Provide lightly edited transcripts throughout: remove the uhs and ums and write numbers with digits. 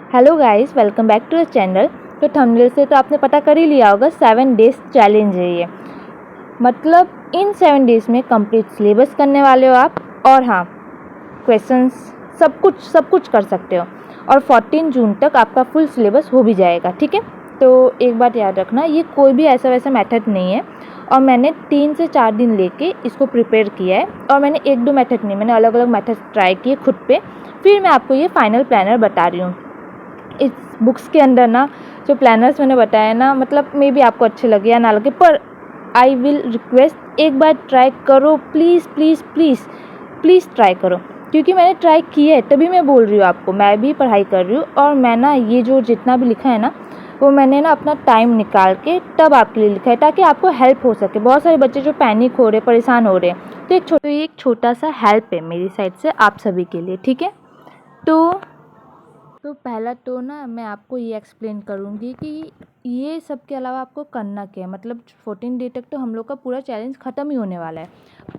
Hello guys, welcome back to the channel. तो thumbnail से तो आपने पता कर ही लिया होगा, 7 डेज चैलेंज है ये। मतलब इन 7 डेज में कंप्लीट सिलेबस करने वाले हो आप। और हाँ, क्वेश्चंस सब कुछ कर सकते हो। और 14 जून तक आपका फुल सिलेबस हो भी जाएगा, ठीक है। तो एक बात याद रखना, ये कोई भी ऐसा वैसा मेथड नहीं है। और मैंने 3 से 4 दिन लेके इसको प्रिपेयर किया है। और मैंने एक दो मेथड नहीं, मैंने अलग अलग मेथड ट्राई किए खुद पे। फिर मैं आपको ये फाइनल प्लानर बता रही हूँ। इस बुक्स के अंदर ना जो प्लानर्स मैंने बताया ना, मतलब मे बी आपको अच्छे लगे या ना लगे, पर आई विल रिक्वेस्ट एक बार ट्राई करो, please please please please try करो। क्योंकि मैंने ट्राई किया है तभी मैं बोल रही हूँ आपको। मैं भी पढ़ाई कर रही हूँ और मैं ना ये जो जितना भी लिखा है ना, वो मैंने ना अपना टाइम निकाल के तब आपके लिए लिखा है, ताकि आपको हेल्प हो सके। बहुत सारे बच्चे जो पैनिक हो रहे, परेशान हो रहे हैं, तो एक छोटा सा हेल्प है मेरी साइड से आप सभी के लिए, ठीक है। तो पहला तो ना मैं आपको ये एक्सप्लेन करूँगी कि ये सब के अलावा आपको करना क्या है। मतलब 14 डे तक तो हम लोग का पूरा चैलेंज ख़त्म ही होने वाला है,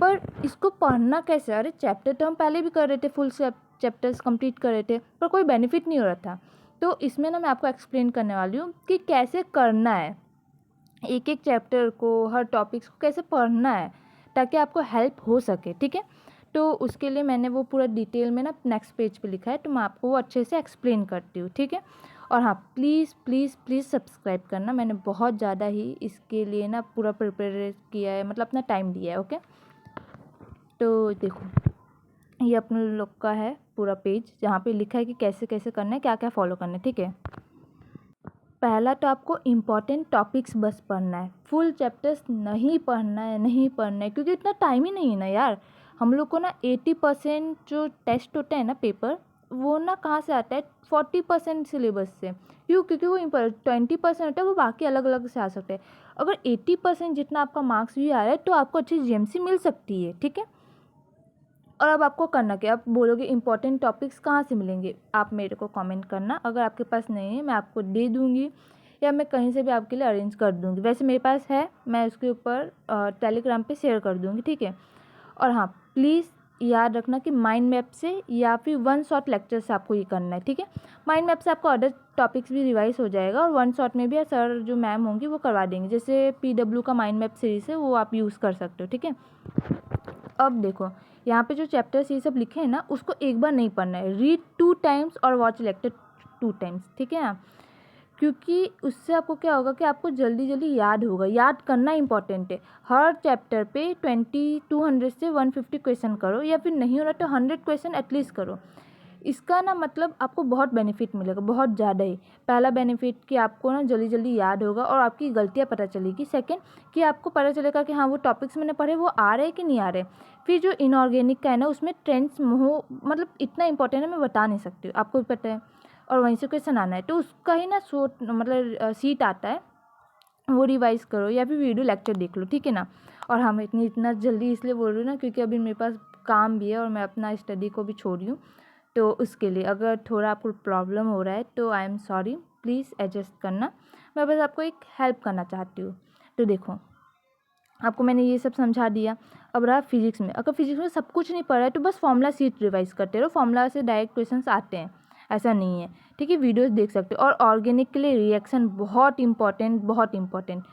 पर इसको पढ़ना कैसे। अरे चैप्टर तो हम पहले भी कर रहे थे, फुल चैप्टर्स कंप्लीट कर रहे थे, पर कोई बेनिफिट नहीं हो रहा था। तो इसमें ना मैं आपको एक्सप्लेन करने वाली हूँ कि कैसे करना है, एक एक चैप्टर को, हर टॉपिक्स को कैसे पढ़ना है, ताकि आपको हेल्प हो सके, ठीक है। तो उसके लिए मैंने वो पूरा डिटेल में ना नेक्स्ट पेज पे लिखा है, तो मैं आपको वो अच्छे से एक्सप्लेन करती हूँ, ठीक है। और हाँ, प्लीज़ प्लीज़ प्लीज़ सब्सक्राइब करना। मैंने बहुत ज़्यादा ही इसके लिए ना पूरा प्रिपेयर किया है, मतलब अपना टाइम दिया है, ओके। तो देखो, ये अपने लोग का है पूरा पेज, जहाँ पे लिखा है कि कैसे कैसे करना है, क्या क्या फॉलो करना है, ठीक है। पहला तो आपको इम्पॉर्टेंट टॉपिक्स बस पढ़ना है, फुल चैप्टर्स नहीं पढ़ना है, क्योंकि इतना टाइम ही नहीं है ना यार। हम लोग को ना 80% जो टेस्ट होता है ना, पेपर, वो ना कहाँ से आता है, 40% सिलेबस से। क्यों? क्योंकि वो 20% होता है, वो बाकी अलग अलग से आ सकते हैं। अगर 80% जितना आपका मार्क्स भी आ रहा है, तो आपको अच्छी जीएमसी मिल सकती है, ठीक है। और अब आपको करना क्या, आप बोलोगे इंपॉर्टेंट टॉपिक्स कहाँ से मिलेंगे, आप मेरे को कमेंट करना। अगर आपके पास नहीं है, मैं आपको दे दूँगी, या मैं कहीं से भी आपके लिए अरेंज कर दूँगी। वैसे मेरे पास है, मैं उसके ऊपर टेलीग्राम पे शेयर कर दूँगी, ठीक है। और हाँ, प्लीज़ याद रखना कि माइंड मैप से या फिर वन शॉट लेक्चर से आपको ये करना है, ठीक है। माइंड मैप से आपको अदर टॉपिक्स भी रिवाइज हो जाएगा, और वन शॉट में भी सर जो मैम होंगी वो करवा देंगे। जैसे PW का माइंड मैप सीरीज़ है, वो आप यूज़ कर सकते हो, ठीक है। अब देखो, यहाँ पे जो चैप्टर्स ये सब लिखे हैं ना, उसको एक बार नहीं पढ़ना है। रीड 2 टाइम्स और वॉच लेक्चर 2 टाइम्स, ठीक है ना। क्योंकि उससे आपको क्या होगा कि आपको जल्दी जल्दी याद होगा। याद करना इंपॉर्टेंट है। हर चैप्टर पे 200 से 150 क्वेश्चन करो, या फिर नहीं हो रहा तो 100 क्वेश्चन एटलीस्ट करो। इसका ना मतलब आपको बहुत बेनिफिट मिलेगा, बहुत ज़्यादा ही। पहला बेनिफिट कि आपको ना जल्दी जल्दी याद होगा और आपकी गलतियाँ पता चलेगी। सेकंड कि आपको पता चलेगा कि हाँ, वो टॉपिक्स मैंने पढ़े वो आ रहे हैं कि नहीं आ रहे। फिर जो इनऑर्गेनिक का है ना, उसमें ट्रेंड्स हो, मतलब इतना इंपॉर्टेंट है, मैं बता नहीं सकती हूँ, आपको भी पता है। और वहीं से क्वेश्चन आना है, तो उसका ही ना मतलब सीट आता है, वो रिवाइज करो या फिर वीडियो लेक्चर देख लो, ठीक है ना। और हम इतना जल्दी इसलिए बोल रही हूँ ना, क्योंकि अभी मेरे पास काम भी है और मैं अपना स्टडी को भी छोड़ रही हूँ। तो उसके लिए अगर थोड़ा आपको प्रॉब्लम हो रहा है तो I am sorry, please adjust करना। मैं बस आपको एक हेल्प करना चाहती हूँ। तो देखो, आपको मैंने ये सब समझा दिया। अब रहा फिजिक्स में। अगर फिजिक्स में सब कुछ नहीं पढ़ा है, तो बस फॉर्मूला सीट रिवाइज करते रहो। फॉर्मूला से डायरेक्ट क्वेश्चंस आते हैं, ऐसा नहीं है, ठीक है। वीडियोस देख सकते हो। और ऑर्गेनिक के लिए रिएक्शन बहुत इंपॉर्टेंट, बहुत इंपॉर्टेंट।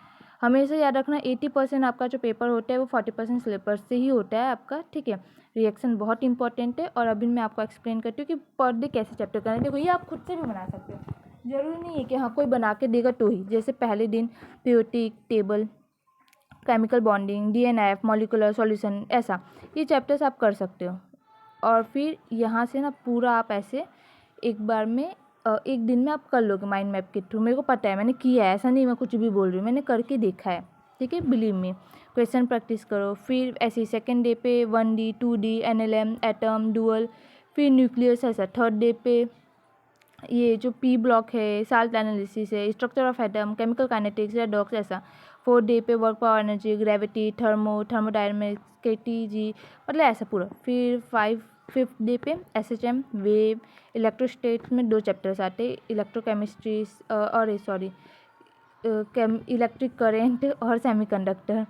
हमेशा याद रखना, 80% आपका जो पेपर होता है वो 40% सिलेबस से ही होता है आपका, ठीक है। रिएक्शन बहुत इंपॉर्टेंट है। और अभी मैं आपको एक्सप्लेन करती हूँ कि पर डे कैसे चैप्टर करना है। देखो, ये आप खुद से भी बना सकते हो, ज़रूरी नहीं है कि हाँ कोई बना के देगा तो ही। जैसे पहले दिन periodic table, chemical bonding, DNF, molecular solution, ऐसा ये चैप्टर्स आप कर सकते हो। और फिर यहाँ से ना पूरा आप ऐसे एक बार में एक दिन में आप कर लोगे माइंड मैप के थ्रू। मेरे को पता है, मैंने किया है, ऐसा नहीं मैं कुछ भी बोल रही हूँ, मैंने करके देखा है, ठीक है, बिलीव मी। क्वेश्चन प्रैक्टिस करो। फिर ऐसे सेकंड डे पे 1D 2D NLM, atom, dual, फिर न्यूक्लियस, ऐसा थर्ड डे पे ये जो P ब्लॉक है, साल्ट एनालिसिस है, structure of atom, chemical kinetics, redox, ऐसा। 4 डे पे work power energy, gravity, thermodynamics, KTG, मतलब ऐसा पूरा। फिर 5th डे पे SHM, वेव, इलेक्ट्रोस्टेट्स में 2 चैप्टर्स आते हैं, इलेक्ट्रोकेमिस्ट्री और सॉरी इलेक्ट्रिक करेंट और सेमीकंडक्टर।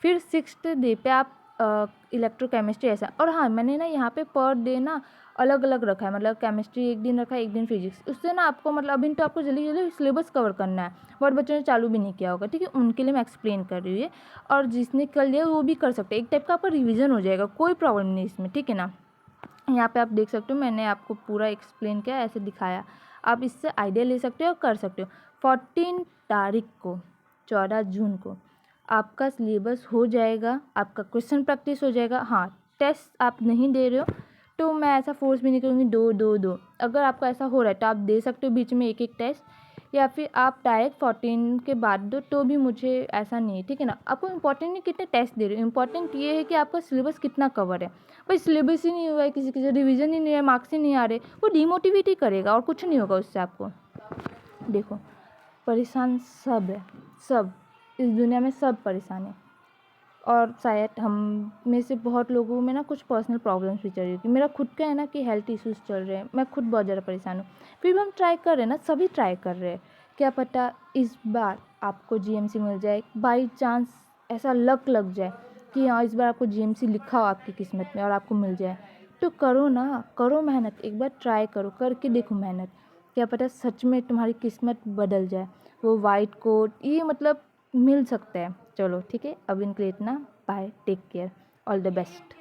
फिर 6th डे पे आप इलेक्ट्रोकेमिस्ट्री ऐसा। और हाँ, मैंने ना यहाँ पे पर डे ना अलग अलग रखा है, मतलब केमिस्ट्री एक दिन रखा है, एक दिन फिजिक्स। उससे ना आपको मतलब अभी तो आपको जल्दी जल्दी सिलेबस कवर करना है, बहुत बच्चों ने चालू भी नहीं किया होगा, ठीक है, उनके लिए मैं एक्सप्लेन कर रही हूँ। और जिसने कर लिया वो भी कर सकते हैं, एक टाइप का आपका रिविजन हो जाएगा, कोई प्रॉब्लम नहीं इसमें, ठीक है ना। यहाँ पे आप देख सकते हो, मैंने आपको पूरा एक्सप्लेन किया, ऐसे दिखाया, आप इससे आइडिया ले सकते हो और कर सकते हो। 14 तारीख को, 14 जून को आपका सिलेबस हो जाएगा, आपका क्वेश्चन प्रैक्टिस हो जाएगा। हाँ, टेस्ट आप नहीं दे रहे हो तो मैं ऐसा फोर्स भी नहीं करूँगी दो। अगर आपको ऐसा हो रहा है तो आप दे सकते हो बीच में एक एक टेस्ट, या फिर आप डायरेक्ट 14 के बाद दो तो भी मुझे ऐसा नहीं है, ठीक है ना। आपको इंपॉर्टेंट नहीं कितने टेस्ट दे रहे हो, इंपॉर्टेंट ये है कि आपका सिलेबस कितना कवर है। भाई सिलेबस ही नहीं हुआ है, किसी किसी रिवीजन ही नहीं है, मार्क्स ही नहीं आ रहे, वो डिमोटिवेट ही करेगा और कुछ नहीं होगा उससे आपको। देखो, परेशान सब है, सब इस दुनिया में सब परेशान है, और शायद हम में से बहुत लोगों में ना कुछ पर्सनल प्रॉब्लम्स भी चल रही होगी। मेरा खुद का है ना कि हेल्थ इश्यूज़ चल रहे हैं, मैं खुद बहुत ज़्यादा परेशान हूँ, फिर भी हम ट्राई कर रहे हैं ना, सभी ट्राई कर रहे हैं। क्या पता इस बार आपको जीएमसी मिल जाए, बाई चांस ऐसा लक लग जाए कि हाँ इस बार आपको जीएमसी लिखा हो आपकी किस्मत में और आपको मिल जाए, तो करो ना, करो मेहनत, एक बार ट्राई करो, करके देखो मेहनत, क्या पता सच में तुम्हारी किस्मत बदल जाए, वो वाइट कोट ये मतलब मिल सकता है। चलो ठीक है, अब इनके लिए इतना, bye, take care, all the best.